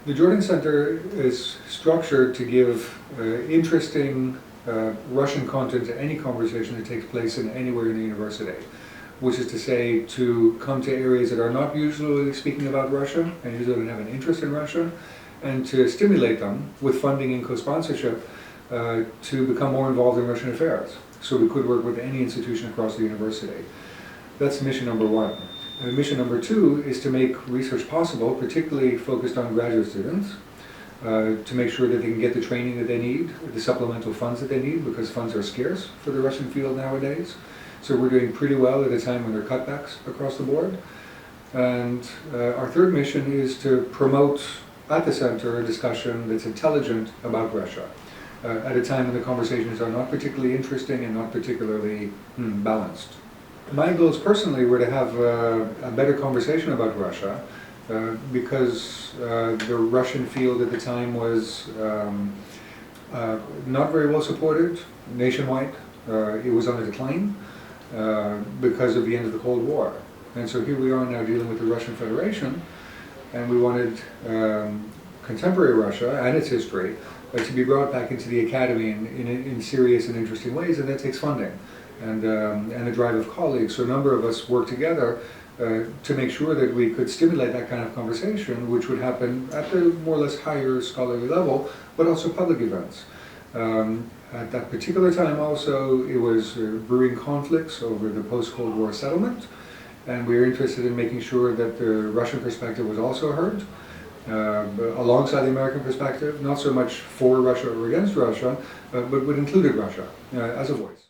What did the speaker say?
The Jordan Center is structured to give interesting Russian content to any conversation that takes place anywhere in the university, which is to say, to come to areas that are not usually speaking about Russia and usually don't have an interest in Russia, and to stimulate them with funding and co-sponsorship to become more involved in Russian affairs, so we could work with any institution across the university. That's mission number one. Mission number two is to make research possible, particularly focused on graduate students, to make sure that they can get the training that they need, the supplemental funds that they need, because funds are scarce for the Russian field nowadays. So we're doing pretty well at a time when there are cutbacks across the board. And our third mission is to promote at the center a discussion that's intelligent about Russia, at a time when the conversations are not particularly interesting and not particularly balanced. My goals personally were to have a better conversation about Russia, because the Russian field at the time was not very well supported nationwide. It was on the decline because of the end of the Cold War. And so here we are now dealing with the Russian Federation, and we wanted contemporary Russia and its history to be brought back into the academy in serious and interesting ways, and that takes funding and the drive of colleagues. So a number of us worked together to make sure that we could stimulate that kind of conversation, which would happen at the more or less higher scholarly level, but also public events. At that particular time also, it was brewing conflicts over the post-Cold War settlement, and we were interested in making sure that the Russian perspective was also heard, alongside the American perspective, not so much for Russia or against Russia, but included Russia as a voice.